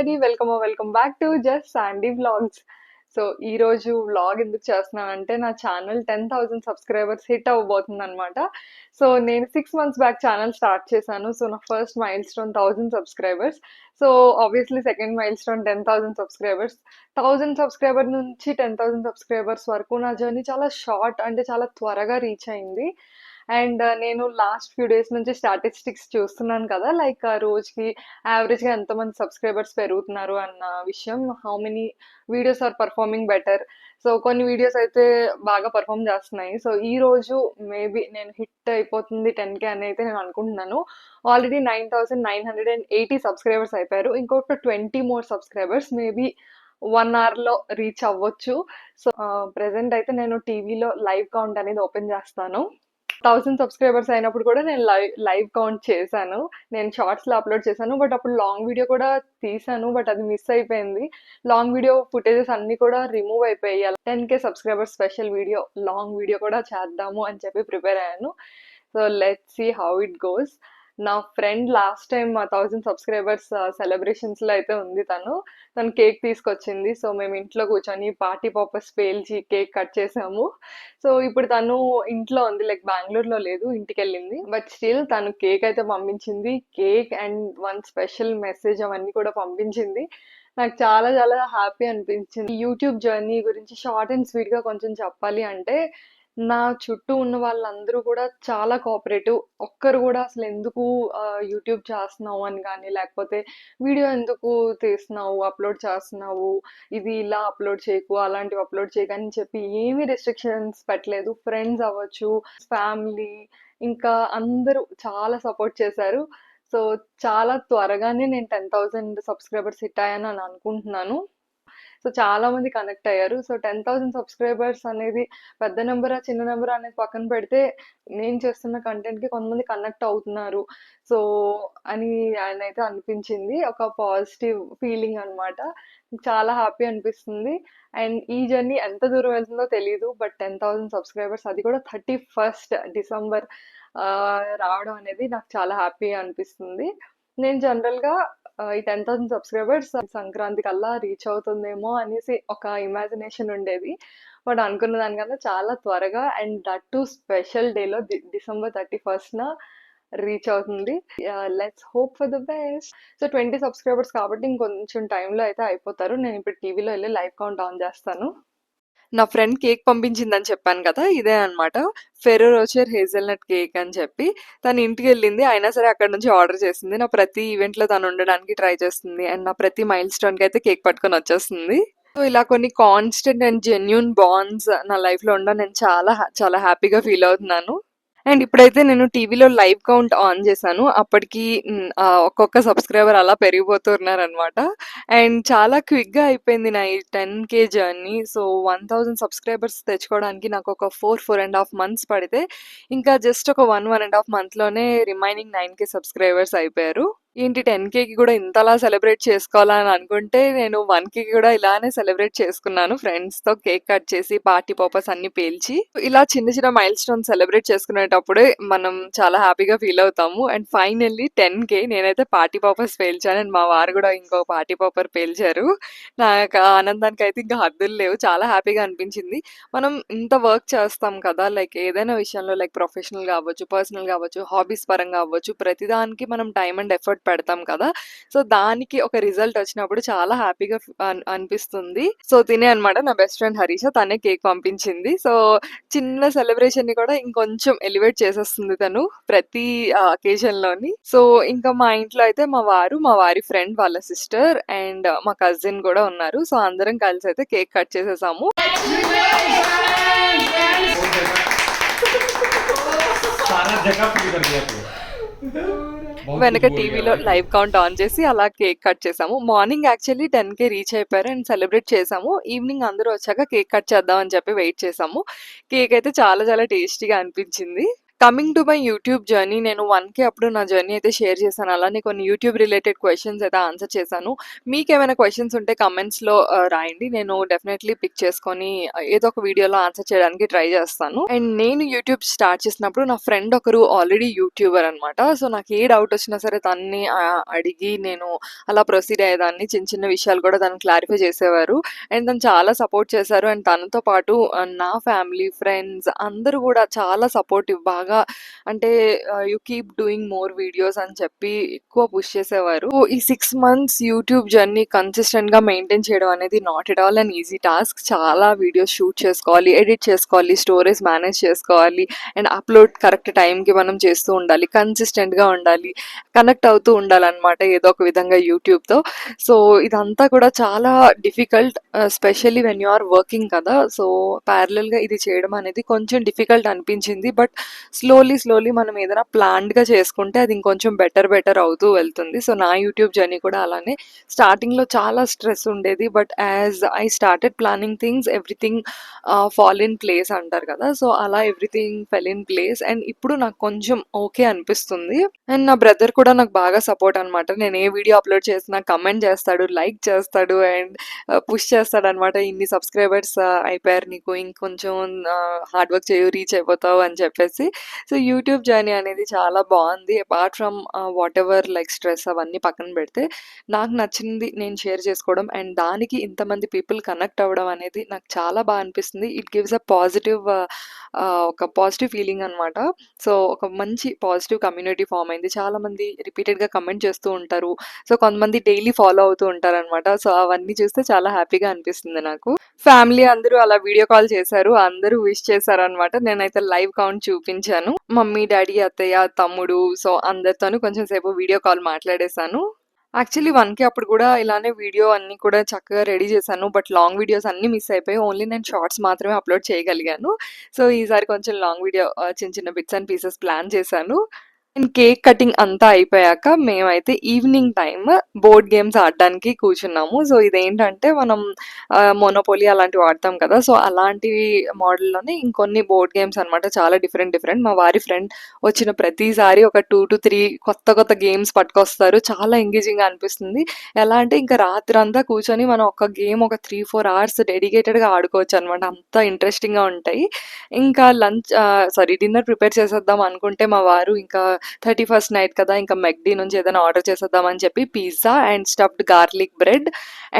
Everybody welcome back to just Sandy vlogs. So ఈ రోజు vlog ఎందుకు చేస్తున్నానంటే నా ఛానల్ 10,000 సబ్స్క్రైబర్స్ హిట్ అవ్వబోతుంది అనమాట. సో నేను 6 months బ్యాక్ ఛానల్ స్టార్ట్ చేశాను. సో నా first mile stone 1000 subscribers. So obviously second mile stone 10,000 subscribers. 1000 subscriber నుంచి 10,000 సబ్స్క్రైబర్స్ వరకు నా జర్నీ చాలా షార్ట్, అంటే చాలా త్వరగా రీచ్ అయింది. అండ్ నేను లాస్ట్ ఫ్యూ డేస్ నుంచి స్టాటిస్టిక్స్ చూస్తున్నాను కదా, లైక్ రోజుకి యావరేజ్గా ఎంతమంది సబ్స్క్రైబర్స్ పెరుగుతున్నారు అన్న విషయం, how many videos are performing better. So కొన్ని వీడియోస్ అయితే బాగా పర్ఫామ్ చేస్తున్నాయి. సో ఈ రోజు మేబీ నేను హిట్ అయిపోతుంది 10K అని అయితే నేను అనుకుంటున్నాను. ఆల్రెడీ 9,980 సబ్స్క్రైబర్స్ అయిపోయారు. ఇంకొక 20 మోర్ సబ్స్క్రైబర్స్ మేబీ 1 hourలో రీచ్ అవ్వచ్చు. సో ప్రెసెంట్ అయితే నేను టీవీలో లైవ్ కౌంట్ అనేది ఓపెన్ చేస్తాను. 1000 సబ్స్క్రైబర్స్ అయినప్పుడు కూడా నేను లైవ్ కౌంట్ చేశాను. నేను షార్ట్స్లో అప్లోడ్ చేశాను, బట్ అప్పుడు లాంగ్ వీడియో కూడా తీసాను, బట్ అది మిస్ అయిపోయింది. లాంగ్ వీడియో ఫుటేజెస్ అన్నీ కూడా రిమూవ్ అయిపోయాయి. 10K subscribers special video, long video కూడా చేద్దాము అని చెప్పి ప్రిపేర్ అయ్యాను. So let's see how it goes. నా ఫ్రెండ్ లాస్ట్ టైం 1000 సబ్స్క్రైబర్స్ సెలబ్రేషన్స్లో అయితే ఉంది. తను కేక్ తీసుకొచ్చింది. సో మేము ఇంట్లో కూర్చొని పార్టీ పర్పస్ పేల్చి కేక్ కట్ చేసాము. సో ఇప్పుడు తను ఇంట్లో ఉంది, లైక్ బెంగళూరులో లేదు, ఇంటికి వెళ్ళింది. బట్ స్టిల్ తను కేక్ అయితే పంపించింది. Cake and one special message అవన్నీ కూడా పంపించింది. నాకు చాలా చాలా హ్యాపీ అనిపించింది. యూట్యూబ్ జర్నీ గురించి షార్ట్ అండ్ స్వీట్గా కొంచెం చెప్పాలి అంటే, నా చుట్టూ ఉన్న వాళ్ళందరూ కూడా చాలా కోఆపరేటివ్. ఒక్కరు కూడా అసలు ఎందుకు యూట్యూబ్ చేస్తున్నావు అని కానీ, లేకపోతే వీడియో ఎందుకు తీస్తున్నావు, అప్లోడ్ చేస్తున్నావు, ఇది ఇలా అప్లోడ్ చేయకు, అలాంటివి అప్లోడ్ చేయకు అని చెప్పి ఏమీ రెస్ట్రిక్షన్స్ పెట్టలేదు. ఫ్రెండ్స్ అవ్వచ్చు, ఫ్యామిలీ, ఇంకా అందరూ చాలా సపోర్ట్ చేశారు. సో చాలా త్వరగానే నేను 10,000 సబ్స్క్రైబర్స్ హిట్ అయ్యాను అని అనుకుంటున్నాను. సో చాలా మంది కనెక్ట్ అయ్యారు. సో 10,000 సబ్స్క్రైబర్స్ అనేది పెద్ద నెంబరా చిన్న నెంబరా అనేది పక్కన పెడితే, నేను చేస్తున్న కంటెంట్కి కొంతమంది కనెక్ట్ అవుతున్నారు సో అని ఆయనైతే అనిపించింది. ఒక పాజిటివ్ ఫీలింగ్ అనమాట. చాలా హ్యాపీ అనిపిస్తుంది. అండ్ ఈ జర్నీ ఎంత దూరం వెళ్తుందో తెలియదు, బట్ 10,000 సబ్స్క్రైబర్స్, అది కూడా 31st డిసెంబర్ రావడం అనేది నాకు చాలా హ్యాపీ అనిపిస్తుంది. నేను జనరల్గా ఈ 10,000 సబ్స్క్రైబర్స్ సంక్రాంతి కల్లా రీచ్ అవుతుందేమో అనేసి ఒక ఇమాజినేషన్ ఉండేది. బట్ అనుకున్న దానికన్నా చాలా త్వరగా, అండ్ దట్ టు స్పెషల్ డేలో డిసెంబర్ 31st రీచ్ అవుతుంది. Let's hope for the best. So 20 subscribers కాబట్టి ఇంకొంచెం టైంలో అయితే అయిపోతారు. నేను ఇప్పుడు టీవీలో వెళ్ళి లైవ్ కౌంట్ ఆన్ చేస్తాను. నా ఫ్రెండ్ కేక్ పంపించిందని చెప్పాను కదా, ఇదే అనమాట. ఫెరో రోచర్ హేజల్నట్ కేక్ అని చెప్పి తను ఇంటికి వెళ్ళింది. అయినా సరే అక్కడ నుంచి ఆర్డర్ చేసింది. నా ప్రతి ఈవెంట్లో తను ఉండడానికి ట్రై చేస్తుంది, అండ్ నా ప్రతి మైల్ స్టోన్కి అయితే కేక్ పట్టుకొని వచ్చేస్తుంది. సో ఇలా కొన్ని కాన్స్టెంట్ అండ్ జెన్యూన్ బాండ్స్ నా లైఫ్లో ఉండడం నేను చాలా చాలా హ్యాపీగా ఫీల్ అవుతున్నాను. అండ్ ఇప్పుడైతే నేను టీవీలో లైవ్ కౌంట్ ఆన్ చేశాను. అప్పటికి ఒక్కొక్క సబ్స్క్రైబర్ అలా పెరిగిపోతున్నారనమాట. అండ్ చాలా క్విక్గా అయిపోయింది నా ఈ 10K జర్నీ. సో 1000 సబ్స్క్రైబర్స్ తెచ్చుకోవడానికి నాకు ఒక 4.5 months పడితే, ఇంకా జస్ట్ ఒక 1.5 monthలోనే రిమైనింగ్ 9K సబ్స్క్రైబర్స్ అయిపోయారు. ఏంటి 10Kకి కూడా ఇంతలా సెలబ్రేట్ చేసుకోవాలని అనుకుంటే, నేను 1Kకి కూడా ఇలానే సెలబ్రేట్ చేసుకున్నాను. ఫ్రెండ్స్తో కేక్ కట్ చేసి పార్టీ పర్పస్ అన్ని పేల్చి, ఇలా చిన్న చిన్న మైల్ స్టోన్ సెలబ్రేట్ చేసుకునేటప్పుడే మనం చాలా హ్యాపీగా ఫీల్ అవుతాము. అండ్ ఫైనల్లీ 10K నేనైతే పార్టీ పర్పస్ పేల్చాను, అండ్ మా వారు కూడా ఇంకో పార్టీ పర్పర్ పేల్చారు. నాకు ఆ ఆనందానికి అయితే ఇంకా హద్దులు లేవు. చాలా హ్యాపీగా అనిపించింది. మనం ఇంత వర్క్ చేస్తాం కదా, లైక్ ఏదైనా విషయంలో, లైక్ ప్రొఫెషనల్ కావచ్చు, పర్సనల్ కావచ్చు, హాబీస్ పరంగా అవ్వచ్చు, ప్రతిదానికి మనం టైం అండ్ ఎఫర్ట్ పెడతాం కదా. సో దానికి ఒక రిజల్ట్ వచ్చినప్పుడు చాలా హ్యాపీగా అనిపిస్తుంది. సో తినే అనమాట నా బెస్ట్ ఫ్రెండ్ హరీష, తనే కేక్ పంపించింది. సో చిన్న సెలబ్రేషన్ ని కూడా ఇంకొంచెం ఎలివేట్ చేసేస్తుంది తను ప్రతి అకేషన్లోని. సో ఇంకా మా ఇంట్లో అయితే మా వారి ఫ్రెండ్, వాళ్ళ సిస్టర్ అండ్ మా కజిన్ కూడా ఉన్నారు. సో అందరం కలిసి అయితే కేక్ కట్ చేసేసాము. వెనక టీవీలో లైవ్ కౌంట్ ఆన్ చేసి అలా కేక్ కట్ చేసాము. మార్నింగ్ యాక్చువల్లీ 10K రీచ్ అయిపోయారు అండ్ సెలబ్రేట్ చేసాము. ఈవినింగ్ అందరూ వచ్చాక కేక్ కట్ చేద్దాం అని చెప్పి వెయిట్ చేసాము. కేక్ అయితే చాలా చాలా టేస్టీగా అనిపించింది. Coming to my YouTube journey నేను 1K అప్పుడు నా జర్నీ అయితే షేర్ చేశాను. అలానే కొన్ని యూట్యూబ్ రిలేటెడ్ క్వెషన్స్ అయితే ఆన్సర్ చేశాను. మీకేమైనా క్వెషన్స్ ఉంటే కమెంట్స్‌లో రాయండి. నేను డెఫినైట్‌లీ పిక్ చేసుకొని ఏదో ఒక వీడియోలో ఆన్సర్ చేయడానికి ట్రై చేస్తాను. అండ్ నేను యూట్యూబ్ స్టార్ట్ చేసినప్పుడు నా ఫ్రెండ్ ఒకరు ఆల్రెడీ యూట్యూబర్ అనమాట. సో, నాకు ఏ డౌట్ వచ్చినా సరే తనని అడిగి నేను అలా ప్రొసీడ్ అయ్యేదాన్ని. చిన్న చిన్న విషయాలు కూడా తను క్లారిఫై చేసేవారు. అండ్ తను చాలా సపోర్ట్ చేశారు. అండ్ తనతో పాటు నా ఫ్యామిలీ, ఫ్రెండ్స్ అందరూ కూడా చాలా సపోర్టివ్. బాగా అంటే you keep doing more videos అని చెప్పి ఎక్కువ పుష్ చేసేవారు. సో, ఈ 6 మంత్స్ యూట్యూబ్ జర్నీ కన్సిస్టెంట్‌గా మెయింటైన్ చేయడం అనేది not at all an easy task. చాలా వీడియోస్ షూట్ చేసుకోవాలి, ఎడిట్ చేసుకోవాలి, స్టోరేజ్ మేనేజ్ చేసుకోవాలి అండ్ అప్‌లోడ్ కరెక్ట్ టైంకి మనం చేస్తూ ఉండాలి. కన్సిస్టెంట్‌గా ఉండాలి. కనెక్ట్ అవుతూ ఉండాలన్నమాట ఏదో ఒక విధంగా యూట్యూబ్‌తో. సో, ఇదంతా కూడా చాలా difficult specially when you are working కదా! సో, ప్యారలెల్‌గా ఇది చేయడం అనేది కొంచెం డిఫికల్ట్ అనిపించింది. బట్ స్లోలీ మనం ఏదైనా ప్లాన్డ్‌గా చేసుకుంటే అది ఇంకొంచెం బెటర్ అవుతూ వెళ్తుంది. సో, నా యూట్యూబ్ జర్నీ కూడా అలానే స్టార్టింగ్‌లో చాలా స్ట్రెస్ ఉండేది. But as I started planning things everything fall in place అంటారు కదా! సో, అలా everything fell in place and ఇప్పుడు నాకు కొంచెం ఓకే అనిపిస్తుంది. అండ్ నా బ్రదర్ కూడా నాకు బాగా సపోర్ట్ అనమాట. నేను ఏ వీడియో అప్‌లోడ్ చేసినా కమెంట్ చేస్తాడు, లైక్ చేస్తాడు అండ్ పుష్ చేస్తాడనమాట. ఇన్ని సబ్స్క్రైబర్స్ అయిపోయారు నీకు, ఇంకొంచెం హార్డ్ వర్క్ చేయు రీచ్ అయిపోతావు అని చెప్పేసి. సో, యూట్యూబ్ జర్నీ అనేది చాలా బాగుంది. Apart from whatever like stress అవన్నీ పక్కన పెడితే నాకు నచ్చింది నేను షేర్ చేసుకోవడం అండ్ దానికి ఇంతమంది పీపుల్ కనెక్ట్ అవ్వడం అనేది నాకు చాలా బాగా అనిపిస్తుంది. ఇట్ గివ్స్ అ పాజిటివ్ ఒక పాజిటివ్ ఫీలింగ్ అనమాట. సో, ఒక మంచి పాజిటివ్ కమ్యూనిటీ ఫామ్ అయింది. చాలామంది రిపీటెడ్‌గా కమెంట్ చేస్తూ ఉంటారు. సో, కొంతమంది డైలీ ఫాలో అవుతూ ఉంటారనమాట. సో, అవన్నీ చూస్తే చాలా హ్యాపీగా అనిపిస్తుంది నాకు. ఫ్యామిలీ అందరూ అలా వీడియో కాల్ చేశారు. అందరూ విష్ చేశారనమాట. నేనైతే లైవ్ కౌంట్ చూపించాను. మమ్మీ, డ్యాడీ, అత్తయ్య, తమ్ముడు సో, అందరితోనూ కొంచెం సేపు వీడియో కాల్ మాట్లాడేశాను. యాక్చువల్లీ 1కి అప్పుడు కూడా ఇలానే వీడియో అన్నీ కూడా చక్కగా రెడీ చేశాను. బట్ లాంగ్ వీడియోస్ అన్నీ మిస్ అయిపోయాయి. ఓన్లీ నేను షార్ట్స్ మాత్రమే అప్‌లోడ్ చేయగలిగాను. సో, ఈసారి కొంచెం లాంగ్ వీడియో చిన్న చిన్న బిట్స్ అండ్ పీసెస్ ప్లాన్ చేశాను. అండ్ కేక్ కటింగ్ అంతా అయిపోయాక మేమైతే ఈవినింగ్ టైమ్ బోర్డ్ గేమ్స్ ఆడడానికి కూర్చున్నాము. సో, ఇదేంటంటే మనం మోనోపోలీ అలాంటివి ఆడతాం కదా! సో, అలాంటివి మోడల్‌లోనే ఇంకొన్ని బోర్డ్ గేమ్స్ అనమాట. చాలా డిఫరెంట్. మా వారి ఫ్రెండ్ వచ్చిన ప్రతిసారి ఒక 2-3 కొత్త గేమ్స్ పట్టుకొస్తారు. చాలా ఎంగేజింగ్‌గా అనిపిస్తుంది. ఎలా అంటే ఇంకా రాత్రంతా కూర్చొని మనం ఒక గేమ్ ఒక 3-4 అవర్స్ డెడికేటెడ్‌గా ఆడుకోవచ్చనమాట. అంత ఇంట్రెస్టింగ్‌గా ఉంటాయి. ఇంకా డిన్నర్ ప్రిపేర్ చేసేద్దాం అనుకుంటే మా వారు ఇంకా 31st నైట్ కదా! ఇంకా మెక్‌డీ నుంచి ఏదైనా ఆర్డర్ చేసేద్దాం అని చెప్పి pizza and stuffed garlic bread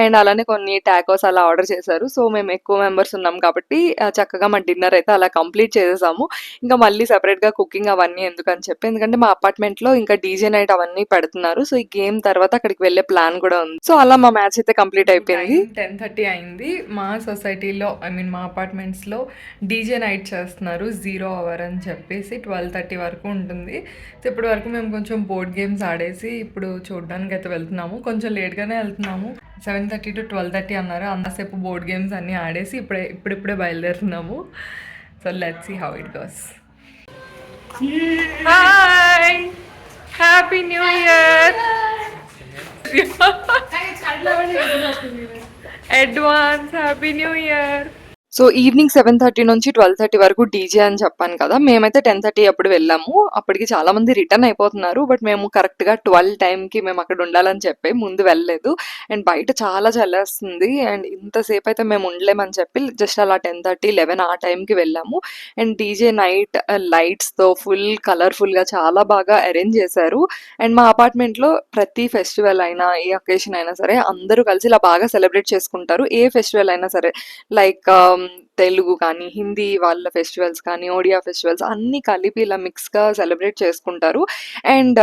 and అలానే కొన్ని టాకోస్ అలా ఆర్డర్ చేశారు. సో, మేము ఎక్కువ మెంబర్స్ ఉన్నాం కాబట్టి చక్కగా మా డిన్నర్ అయితే అలా కంప్లీట్ చేసేసాము. ఇంకా మళ్ళీ సెపరేట్‌గా కుకింగ్ అవన్నీ ఎందుకని చెప్పి ఎందుకంటే మా అపార్ట్మెంట్‌లో ఇంకా డీజే నైట్ అవన్నీ పెడుతున్నారు. సో, ఈ గేమ్ తర్వాత అక్కడికి వెళ్ళే ప్లాన్ కూడా ఉంది. సో, అలా మా మ్యాచ్ అయితే కంప్లీట్ అయిపోయింది. 10:30 అయింది. మా సొసైటీలో మా అపార్ట్మెంట్స్‌లో డీజే నైట్ చేస్తున్నారు. 0 అవర్ అని చెప్పేసి 12:30 వరకు ఉంటుంది. సో, ఇప్పటి వరకు మేము కొంచెం బోర్డ్ గేమ్స్ ఆడేసి ఇప్పుడు చూడడానికి అయితే వెళ్తున్నాము. కొంచెం లేట్‌గానే వెళ్తున్నాము. 7:30 to 12:30 అన్నారు. అంతసేపు బోర్డ్ గేమ్స్ అన్నీ ఆడేసి ఇప్పుడిప్పుడే బయలుదేరుతున్నాము. So, let's see how it goes. Hi! Happy new year! Advance happy new year! So, evening 7:30 నుంచి 12:30 వరకు డీజే అని చెప్పాను కదా! మేమైతే 10:30 అప్పుడు వెళ్ళాము. అప్పటికి చాలామంది రిటర్న్ అయిపోతున్నారు. బట్ మేము కరెక్ట్‌గా 12 టైంకి మేము అక్కడ ఉండాలని చెప్పి ముందు వెళ్ళలేదు. అండ్ బయట చాలా చలేస్తుంది. అండ్ ఇంతసేపు అయితే మేము ఉండలేమని చెప్పి జస్ట్ అలా 10:30, 11 ఆ టైంకి వెళ్ళాము. అండ్ డీజే నైట్ లైట్స్‌తో ఫుల్ కలర్‌ఫుల్‌గా చాలా బాగా అరేంజ్ చేశారు. అండ్ మా అపార్ట్మెంట్‌లో ప్రతి ఫెస్టివల్ అయినా, ఏ అకేషన్ అయినా సరే అందరూ కలిసి ఇలా బాగా సెలబ్రేట్ చేసుకుంటారు. ఏ ఫెస్టివల్ అయినా సరే లైక్ తెలుగు కానీ, హిందీ వాళ్ళ ఫెస్టివల్స్ కానీ, ఒడియా ఫెస్టివల్స్ అన్నీ కలిపి ఇలా మిక్స్‌గా సెలబ్రేట్ చేసుకుంటారు. అండ్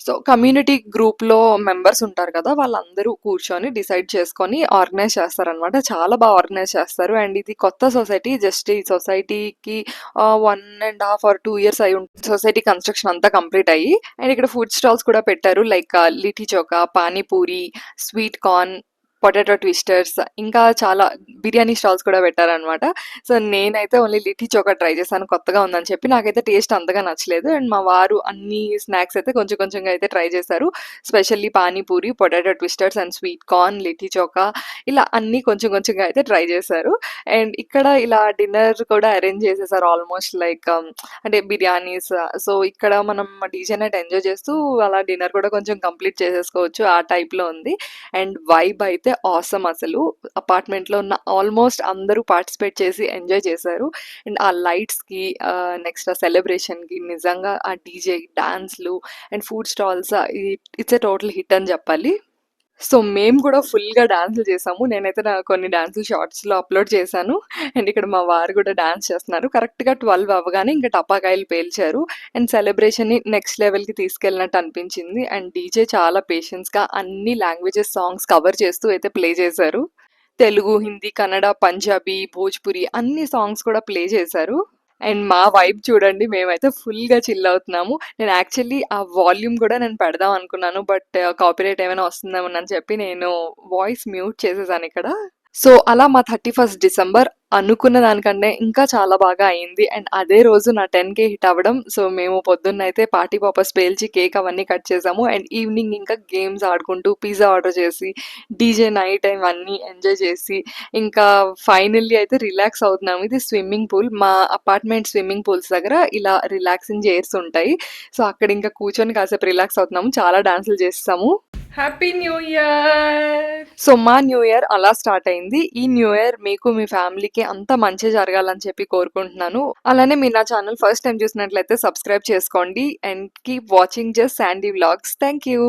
సో, కమ్యూనిటీ గ్రూప్‌లో మెంబర్స్ ఉంటారు కదా! వాళ్ళందరూ కూర్చొని డిసైడ్ చేసుకొని ఆర్గనైజ్ చేస్తారనమాట. చాలా బాగా ఆర్గనైజ్ చేస్తారు. అండ్ ఇది కొత్త సొసైటీ. జస్ట్ ఈ సొసైటీకి 1 ½ ఆర్ 2 ఇయర్స్ అయి ఉంటుంది. సొసైటీ కన్‌స్ట్రక్షన్ అంతా కంప్లీట్ అయ్యి. అండ్ ఇక్కడ ఫుడ్ స్టాల్స్ కూడా పెట్టారు. Like litti chokha, panipuri, sweet corn, potato twisters, ఇంకా చాలా బిర్యానీ స్టాల్స్ కూడా పెట్టారనమాట. సో నేనైతే ఓన్లీ లిట్టి చోకా ట్రై చేశాను, కొత్తగా ఉందని చెప్పి. నాకైతే టేస్ట్ అంతగా నచ్చలేదు. అండ్ మా వారు అన్ని స్నాక్స్ అయితే కొంచెం కొంచెంగా అయితే ట్రై చేశారు. Specially panipuri, potato twisters and sweet corn, litti chokha, ఇలా అన్నీ కొంచెం కొంచెంగా అయితే ట్రై చేశారు. అండ్ ఇక్కడ ఇలా డిన్నర్ కూడా అరేంజ్ చేసేసారు ఆల్మోస్ట్ లైక్ అంటే బిర్యానీస్. సో ఇక్కడ మనం డీజే నైట్ ఎంజాయ్ చేస్తూ అలా డిన్నర్ కూడా కొంచెం కంప్లీట్ చేసేసుకోవచ్చు, ఆ టైప్లో ఉంది. అండ్ వైబ్ అయితే ఆసమ్ అసలు. అపార్ట్మెంట్లో ఉన్న ఆల్మోస్ట్ అందరూ పార్టిసిపేట్ చేసి ఎంజాయ్ చేశారు. అండ్ ఆ లైట్స్కి, నెక్స్ట్ ఆ సెలబ్రేషన్కి, నిజంగా ఆ డీజే డాన్స్లు and food stalls, it's a total hit అని చెప్పాలి. సో మేము కూడా ఫుల్గా డాన్సులు చేసాము. నేనైతే నా కొన్ని డాన్సులు షార్ట్స్లో అప్లోడ్ చేశాను. అండ్ ఇక్కడ మా వారు కూడా డాన్స్ చేస్తున్నారు. కరెక్ట్గా 12 అవ్వగానే ఇంకా టపాకాయలు పేల్చారు. అండ్ సెలబ్రేషన్ని నెక్స్ట్ లెవెల్కి తీసుకెళ్ళినట్టు అనిపించింది. అండ్ డీజే చాలా పేషెన్స్గా అన్ని లాంగ్వేజెస్ సాంగ్స్ కవర్ చేస్తూ అయితే ప్లే చేశారు. తెలుగు, హిందీ, కన్నడ, పంజాబీ, భోజ్పురి అన్ని సాంగ్స్ కూడా ప్లే చేశారు. అండ్ మా వైబ్ చూడండి, మేమైతే ఫుల్గా చిల్ అవుతున్నాము. నేను యాక్చువల్లీ ఆ వాల్యూమ్ కూడా నేను పెడదాం అనుకున్నాను, బట్ కాపీరైట్ ఏమైనా వస్తుందేమోనని చెప్పి నేను వాయిస్ మ్యూట్ చేసేసాను ఇక్కడ. సో అలా మా 31st డిసెంబర్ అనుకున్న దానికంటే ఇంకా చాలా బాగా అయింది. అండ్ అదే రోజు నా 10K హిట్ అవ్వడం. సో మేము పొద్దున్నైతే పార్టీ పాపర్స్ పేల్చి కేక్ అవన్నీ కట్ చేసాము. అండ్ ఈవినింగ్ ఇంకా గేమ్స్ ఆడుకుంటూ పిజ్జా ఆర్డర్ చేసి డీజే నైట్ టైం అన్నీ ఎంజాయ్ చేసి ఇంకా ఫైనల్లీ అయితే రిలాక్స్ అవుతున్నాము. ఇది స్విమ్మింగ్ పూల్. మా అపార్ట్మెంట్ స్విమ్మింగ్ పూల్స్ దగ్గర ఇలా రిలాక్సింగ్ చైర్స్ ఉంటాయి. సో అక్కడ ఇంకా కూర్చొని కాసేపు రిలాక్స్ అవుతున్నాము. చాలా డాన్సులు చేస్తాము. Happy new year! సో మా న్యూ ఇయర్ అలా స్టార్ట్ అయింది. ఈ న్యూ ఇయర్ మీకు, మీ ఫ్యామిలీకి అంతా మంచి జరగాలని చెప్పి కోరుకుంటున్నాను. అలానే మీరు నా ఛానల్ ఫస్ట్ టైం చూసినట్లయితే సబ్స్క్రైబ్ చేసుకోండి. And keep watching just Sandy vlogs. Thank you.